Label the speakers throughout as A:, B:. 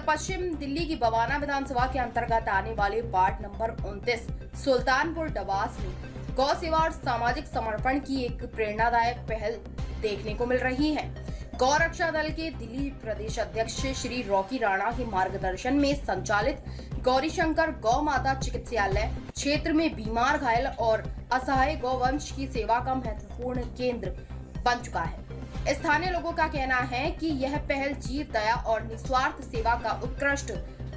A: पश्चिम दिल्ली की बवाना विधानसभा के अंतर्गत आने वाले वार्ड नंबर 29 सुल्तानपुर डबास में गौ सेवा और सामाजिक समर्पण की एक प्रेरणादायक पहल देखने को मिल रही है। गौ रक्षा दल के दिल्ली प्रदेश अध्यक्ष श्री रॉकी राणा के मार्गदर्शन में संचालित गौरीशंकर गौ माता चिकित्सालय क्षेत्र में बीमार, घायल और असहाय गौवंश की सेवा का महत्वपूर्ण केंद्र बन चुका है। स्थानीय लोगों का कहना है कि यह पहल जीव दया और निस्वार्थ सेवा का उत्कृष्ट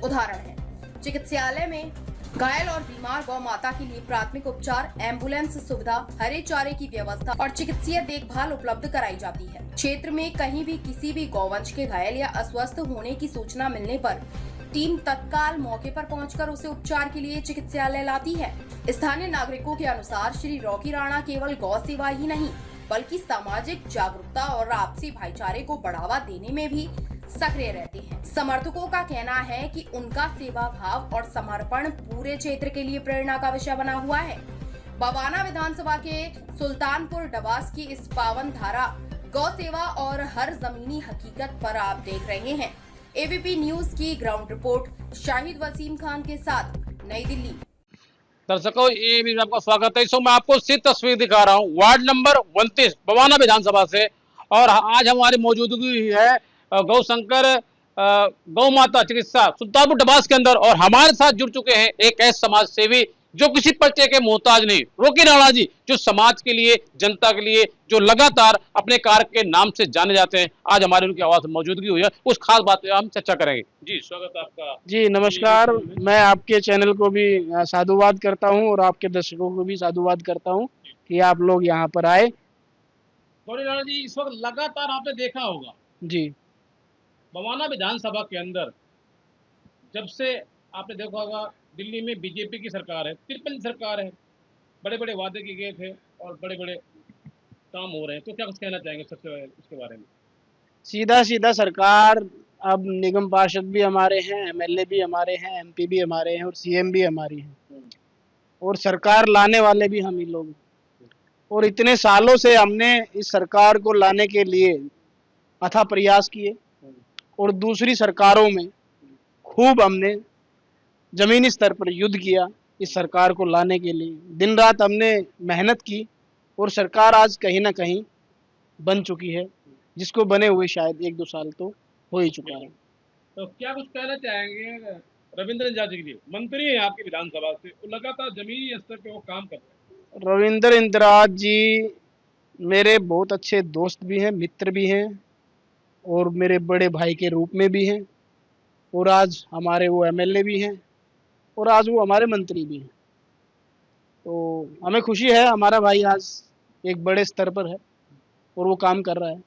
A: उदाहरण है। चिकित्सालय में घायल और बीमार गौ माता के लिए प्राथमिक उपचार, एम्बुलेंस सुविधा, हरे चारे की व्यवस्था और चिकित्सीय देखभाल उपलब्ध कराई जाती है। क्षेत्र में कहीं भी किसी भी गौवंश के घायल या अस्वस्थ होने की सूचना मिलने पर टीम तत्काल मौके पर पहुंचकर उसे उपचार के लिए चिकित्सालय लाती है। स्थानीय नागरिकों के अनुसार श्री रॉकी राणा केवल गौ सेवा ही नहीं बल्कि सामाजिक जागरूकता और आपसी भाईचारे को बढ़ावा देने में भी सक्रिय रहते हैं। समर्थकों का कहना है कि उनका सेवा भाव और समर्पण पूरे क्षेत्र के लिए प्रेरणा का विषय बना हुआ है। बवाना विधानसभा के सुल्तानपुर डबास की इस पावन धारा गौ सेवा और हर जमीनी हकीकत पर आप देख रहे हैं एबीपी न्यूज की ग्राउंड रिपोर्ट शाहिद वसीम खान के साथ, नई दिल्ली।
B: दर्शकों, ये भी आपका स्वागत है। मैं आपको सीधी तस्वीर दिखा रहा हूँ वार्ड नंबर 29 बवाना विधानसभा से, और आज हमारी मौजूदगी है गौशंकर गौ माता चिकित्सा सुल्तानपुर डबास के अंदर, और हमारे साथ जुड़ चुके हैं एक ऐसे समाज सेवी जो किसी पर्चे के मोहताज नहीं, रॉकी राणा जी, जो समाज के लिए, जनता के लिए, जो लगातार अपने कार्य के नाम से जाने जाते हैं। आज हमारी उनकी आवाज में मौजूदगी हुई है, उस खास बात पे हम चर्चा करेंगे। जी स्वागत है आपका।
C: जी नमस्कार, मैं आपके चैनल को भी साधुवाद करता हूं और आपके दर्शकों को भी साधुवाद करता हूं कि आप लोग यहां पर आए।
B: रॉकी राणा जी, इस वक्त लगातार आपने देखा होगा
C: जी,
B: बवाना विधानसभा के अंदर जब से आपने देखा होगा दिल्ली में बीजेपी की सरकार है, 53 सरकार है, बड़े बड़े वादे किए गए थे और बड़े बड़े काम हो रहे हैं, तो क्या कुछ कहना चाहेंगे सबसे पहले इसके बारे में?
C: सीधा सीधा सरकार, अब निगम पार्षद भी हमारे हैं, एमएलए भी हमारे हैं, एमपी भी हमारे हैं और सीएम भी हमारी हैं, और सरकार लाने वाले भी हम ही लोग हैं। और इतने सालों से हमने इस सरकार को लाने के लिए अथक प्रयास किए और दूसरी सरकारों में खूब हमने जमीनी स्तर पर युद्ध किया इस सरकार को लाने के लिए। दिन रात हमने मेहनत की और सरकार आज कहीं ना कहीं बन चुकी है, जिसको बने हुए शायद 1-2 साल तो हो ही चुका है।
B: तो क्या कुछ कहना चाहेंगे रविंद्र इंदिरा जी के लिए? मंत्री हैं आपकी विधानसभा से, वो लगातार जमीनी स्तर पे वो काम कर रहे हैं।
C: रविंद्र इंदिरा जी मेरे बहुत अच्छे दोस्त भी हैं, मित्र भी हैं और मेरे बड़े भाई के रूप में भी हैं, और आज हमारे वो एमएलए भी हैं और आज वो हमारे मंत्री भी हैं। तो हमें खुशी है, हमारा भाई आज एक बड़े स्तर पर है और वो काम कर रहा है।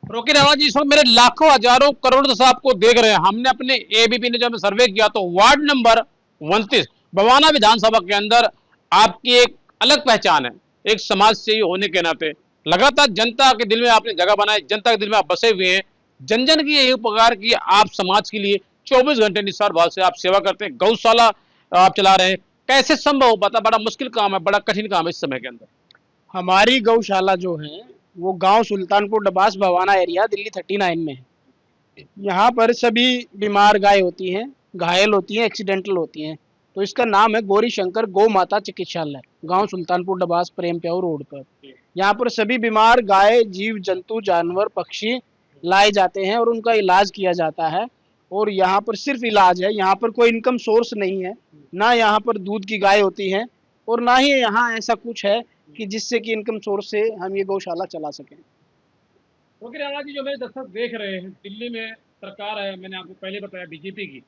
B: रॉकी राणा जी, इसमें मेरे लाखों हजारों करोड़ से आपको देख रहे हैं। हमने अपने एबीपी ने जब सर्वे किया तो वार्ड नंबर 29 बवाना विधानसभा के अंदर आपकी एक अलग पहचान है, एक समाज सेवी होने के नाते। लगातार जनता के दिल में आपने जगह बनाई, जनता के दिल में आप बसे हुए हैं। जन जन की यही उपकार की आप समाज के लिए 24 घंटे निस्वार्थ भाव से आप सेवा करते हैं, गौशाला आप चला रहे हैं। कैसे संभव हो पाता? बड़ा मुश्किल काम है, बड़ा कठिन काम है इस समय के अंदर।
C: हमारी गौशाला जो है वो गांव सुल्तानपुर डबास बवाना एरिया दिल्ली 39 में है। यहाँ पर सभी बीमार गाय होती हैं, घायल होती हैं, एक्सीडेंटल होती हैं। तो इसका नाम है गौरीशंकर गौ माता चिकित्सालय, गांव सुल्तानपुर डबास, प्रेम प्याऊ रोड पर। यहाँ पर सभी बीमार गाय, जीव जंतु, जानवर, पक्षी लाए जाते हैं और उनका इलाज किया जाता है। और यहाँ पर सिर्फ इलाज है, यहाँ पर कोई इनकम सोर्स नहीं है, ना यहाँ पर दूध की गाय होती है और ना ही यहाँ ऐसा कुछ है कि जिससे कि इनकम सोर्स से हम ये गौशाला चला सकें।
B: रॉकी राणा जी, जो मेरे दर्शक देख रहे हैं, दिल्ली में सरकार है, मैंने आपको पहले बताया बीजेपी की,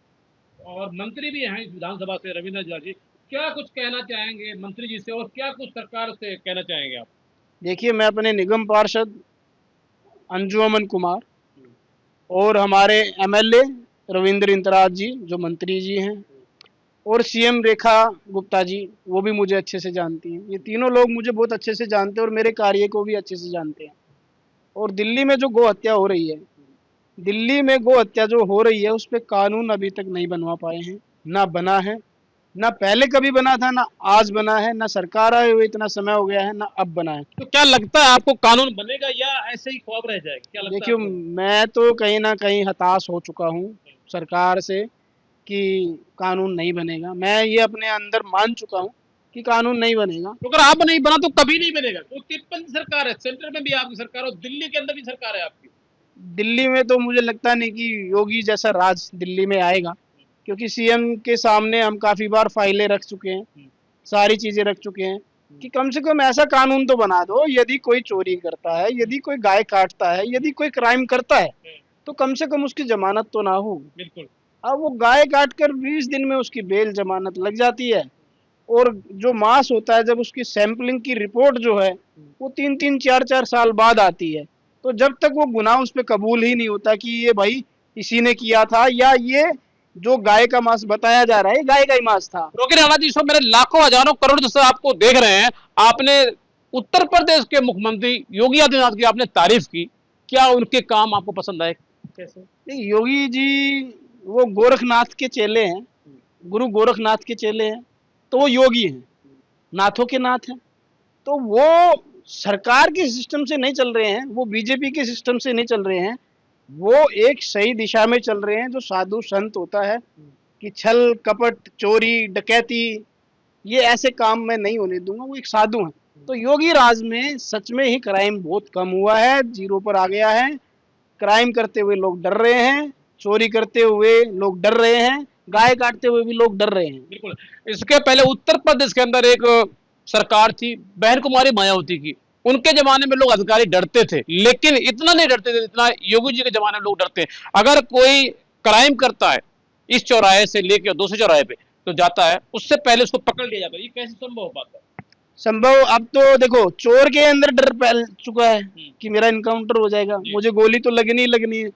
B: और मंत्री भी हैं इस विधानसभा से रविंद्र इंदिरा जी। क्या कुछ कहना चाहेंगे मंत्री जी से और क्या कुछ सरकार से कहना चाहेंगे आप?
C: देखिए, मैं अपने निगम पार्षद अंजू अमन कुमार और हमारे एमएलए रविंद्र इंदिरा जी जो मंत्री जी हैं, और सीएम रेखा गुप्ता जी, वो भी मुझे अच्छे से जानती हैं। ये तीनों लोग मुझे बहुत अच्छे से जानते हैं और मेरे कार्य को भी अच्छे से जानते हैं। और दिल्ली में जो गौ हत्या हो रही है, दिल्ली में गौ हत्या जो हो रही है उस पर कानून अभी तक नहीं बनवा पाए हैं, ना बना है, ना पहले कभी बना था, ना आज बना है, ना सरकार आए हुए इतना समय हो गया है, ना अब बना है।
B: तो क्या लगता है आपको कानून बनेगा या ऐसे ही ख्वाब रह जाएगा? क्या लगता है
C: देखिए,
B: आपको?
C: मैं तो कहीं ना कहीं हताश हो चुका हूँ सरकार से कि कानून नहीं बनेगा। मैं ये अपने अंदर मान चुका हूँ कि कानून नहीं बनेगा।
B: तो अगर आप नहीं बना तो कभी नहीं बनेगा। तो 53 सरकार है, सेंटर में भी आपकी सरकार और दिल्ली के अंदर भी सरकार है आपकी।
C: दिल्ली में तो मुझे लगता नहीं कि योगी जैसा राज दिल्ली में आएगा, क्योंकि सीएम के सामने हम काफी बार फाइलें रख चुके हैं, सारी चीजें रख चुके हैं कि कम से कम ऐसा कानून तो बना दो, यदि कोई चोरी करता है, यदि कोई गाय काटता है, यदि कोई क्राइम करता है, तो कम से कम उसकी जमानत तो ना हो।
B: बिल्कुल।
C: अब वो गाय काट कर 20 दिन में उसकी बेल जमानत लग जाती है, और जो मांस होता है जब उसकी सैंपलिंग की रिपोर्ट जो है वो 3-3 4-4 साल बाद आती है। तो जब तक वो गुनाह उस पर कबूल ही नहीं होता कि ये भाई इसी ने किया था, या ये जो गाय का मांस बताया जा रहा है गाय का ही मांस था।
B: रोकी राणा जी, इसमें मेरे लाखों हजारों करोड़ दर्शक आपको देख रहे हैं। आपने उत्तर प्रदेश के मुख्यमंत्री योगी आदित्यनाथ की आपने तारीफ की, क्या उनके काम आपको पसंद आए? कैसे?
C: नहीं, योगी जी वो गोरखनाथ के चेले हैं, गुरु गोरखनाथ के चेले हैं, तो वो योगी हैं, नाथों के नाथ हैं। तो वो सरकार के सिस्टम से नहीं चल रहे हैं, वो बीजेपी के सिस्टम से नहीं चल रहे हैं, वो एक सही दिशा में चल रहे हैं। जो साधु संत होता है कि छल कपट चोरी डकैती ये ऐसे काम मैं नहीं होने दूंगा, वो एक साधु हैं। तो योगी राज में सच में ही क्राइम बहुत कम हुआ है, जीरो पर आ गया है। क्राइम करते हुए लोग डर रहे हैं, चोरी करते हुए लोग डर रहे हैं, गाय काटते हुए भी लोग डर रहे हैं।
B: बिल्कुल। इसके पहले उत्तर प्रदेश के अंदर एक सरकार थी बहन कुमारी मायावती की, उनके जमाने में लोग अधिकारी डरते थे, लेकिन इतना नहीं डरते थे जितना योगी जी के जमाने में लोग डरते हैं। अगर कोई क्राइम करता है इस चौराहे से लेकर दूसरे चौराहे पे तो जाता है, उससे पहले उसको पकड़ लिया जाता है। ये कैसे संभव हो पाता है?
C: संभव, अब तो देखो चोर के अंदर डर फैल चुका है कि मेरा इनकाउंटर हो जाएगा, मुझे गोली तो लगनी ही लगनी है।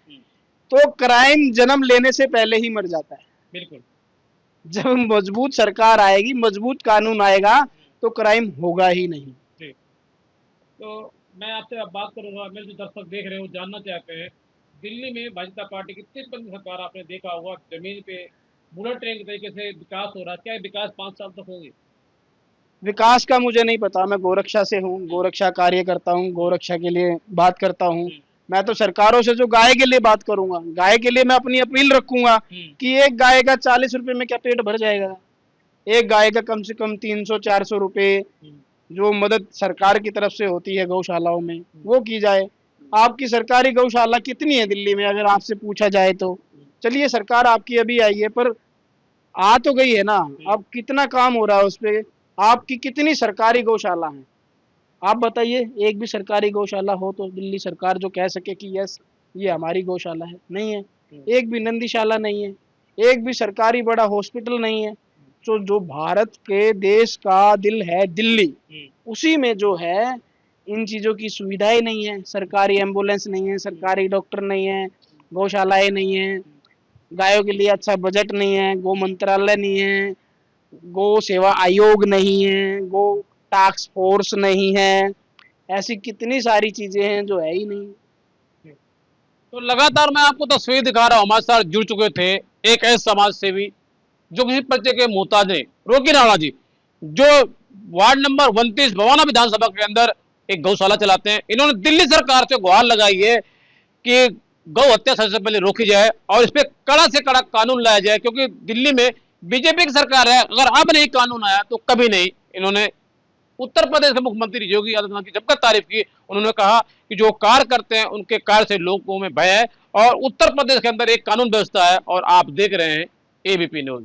C: तो क्राइम जन्म लेने से पहले ही मर जाता है।
B: बिल्कुल।
C: जब मजबूत सरकार आएगी, मजबूत कानून आएगा, तो क्राइम होगा ही नहीं।
B: तो मैं आपसे अब बात करूंगा, मेरे जो दर्शक देख रहे हो जानना चाहते हैं, दिल्ली में भाजपा पार्टी की 53 सरकार आपने देखा होगा, जमीन पे बुलेट ट्रेन के तरीके से विकास हो रहा है। क्या ये विकास 5 साल तक होंगे?
C: विकास का मुझे नहीं पता, मैं गोरक्षा से हूँ, गोरक्षा कार्य करता हूँ, गोरक्षा के लिए बात करता हूँ। मैं तो सरकारों से जो गाय के लिए बात करूंगा, गाय के लिए मैं अपनी अपील रखूंगा कि एक गाय का 40 रुपए में क्या पेट भर जाएगा? एक गाय का कम से कम 300-400 रुपए जो मदद सरकार की तरफ से होती है गौशालाओं में, वो की जाए। आपकी सरकारी गौशाला कितनी है दिल्ली में, अगर आपसे पूछा जाए तो? चलिए सरकार आपकी अभी आई है, पर आ तो गई है ना, अब कितना काम हो रहा है उस पे? आपकी कितनी सरकारी गौशाला है? आप बताइए, एक भी सरकारी गौशाला हो तो दिल्ली सरकार जो कह सके कि यस ये हमारी गौशाला है? नहीं है। एक भी नंदीशाला नहीं है, एक भी सरकारी बड़ा हॉस्पिटल नहीं है। तो जो भारत के देश का दिल है दिल्ली, उसी में जो है इन चीजों की सुविधाएं नहीं है। सरकारी एम्बुलेंस नहीं है, सरकारी डॉक्टर नहीं है, गौशालाएं नहीं है, गायों के लिए अच्छा बजट नहीं है, गौ मंत्रालय नहीं है, गौ सेवा आयोग नहीं है, गौ टास्क फोर्स नहीं है, ऐसी कितनी सारी चीजें हैं जो है ही नहीं।
B: तो लगातार मैं आपको तस्वीर दिखा रहा हूँ, हमारे साथ जुड़ चुके थे एक ऐसे समाज सेवी जो किसी पर्चे के मोहताज नहीं, रोकी राणा जी, जो वार्ड नंबर 29 बवाना विधानसभा के अंदर एक गौशाला चलाते हैं। इन्होंने दिल्ली सरकार से गुहार लगाई है कि गौ हत्या सबसे पहले रोकी जाए और इस पे कड़ा से कड़ा कानून लाया जाए, क्योंकि दिल्ली में बीजेपी की सरकार है। अगर अब नहीं कानून आया तो कभी नहीं। इन्होंने उत्तर प्रदेश के मुख्यमंत्री योगी आदित्यनाथ की जमकर तारीफ की। उन्होंने कहा कि जो कार्य करते हैं उनके कार्य से लोगों में भय है और उत्तर प्रदेश के अंदर एक कानून व्यवस्था है। और आप देख रहे हैं एबीपी न्यूज।